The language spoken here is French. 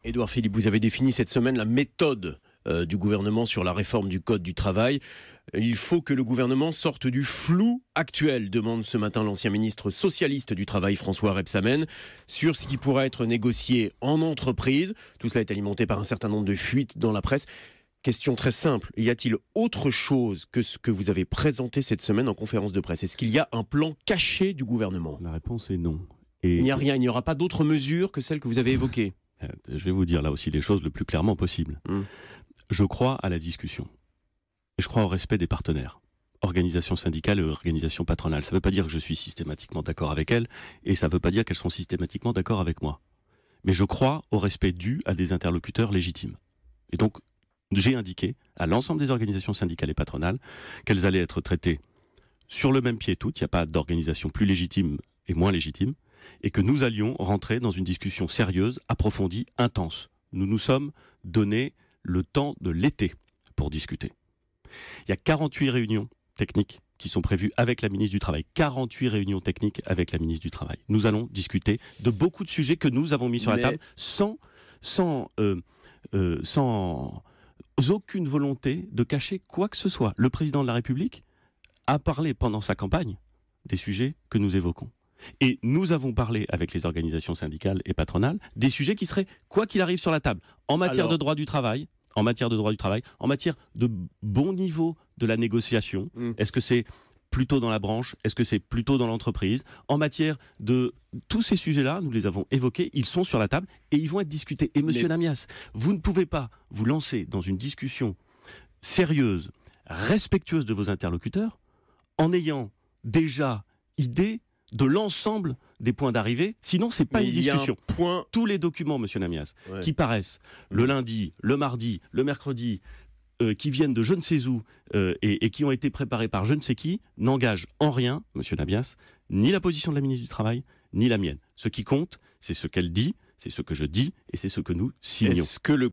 Édouard Philippe, vous avez défini cette semaine la méthode du gouvernement sur la réforme du Code du travail. Il faut que le gouvernement sorte du flou actuel, demande ce matin l'ancien ministre socialiste du Travail François Rebsamen, sur ce qui pourrait être négocié en entreprise. Tout cela est alimenté par un certain nombre de fuites dans la presse. Question très simple, y a-t-il autre chose que ce que vous avez présenté cette semaine en conférence de presse? Est-ce qu'il y a un plan caché du gouvernement? La réponse est non. Il n'y a rien, il n'y aura pas d'autres mesures que celles que vous avez évoquées? Je vais vous dire là aussi les choses le plus clairement possible. Je crois à la discussion. Et je crois au respect des partenaires. Organisations syndicales et organisations patronales. Ça ne veut pas dire que je suis systématiquement d'accord avec elles, et ça ne veut pas dire qu'elles sont systématiquement d'accord avec moi. Mais je crois au respect dû à des interlocuteurs légitimes. Et donc, j'ai indiqué à l'ensemble des organisations syndicales et patronales qu'elles allaient être traitées sur le même pied toutes, il n'y a pas d'organisation plus légitime et moins légitime, et que nous allions rentrer dans une discussion sérieuse, approfondie, intense. Nous nous sommes donné le temps de l'été pour discuter. Il y a 48 réunions techniques qui sont prévues avec la ministre du Travail. 48 réunions techniques avec la ministre du Travail. Nous allons discuter de beaucoup de sujets que nous avons mis sur la table sans aucune volonté de cacher quoi que ce soit. Le président de la République a parlé pendant sa campagne des sujets que nous évoquons. Et nous avons parlé avec les organisations syndicales et patronales des sujets qui seraient, quoi qu'il arrive, sur la table. En matière de droit du travail, en matière de bon niveau de la négociation. Est-ce que c'est plutôt dans la branche? Est-ce que c'est plutôt dans l'entreprise? En matière de tous ces sujets-là, nous les avons évoqués, ils sont sur la table et ils vont être discutés. Et monsieur Namias, vous ne pouvez pas vous lancer dans une discussion sérieuse, respectueuse de vos interlocuteurs, en ayant déjà idée de l'ensemble des points d'arrivée, sinon c'est pas une discussion. Tous les documents, monsieur Namias, qui paraissent le lundi, le mardi, le mercredi, qui viennent de je ne sais où et qui ont été préparés par je ne sais qui, n'engagent en rien, monsieur Namias, ni la position de la ministre du Travail, ni la mienne. Ce qui compte, c'est ce qu'elle dit, c'est ce que je dis et c'est ce que nous signons. Est-ce que le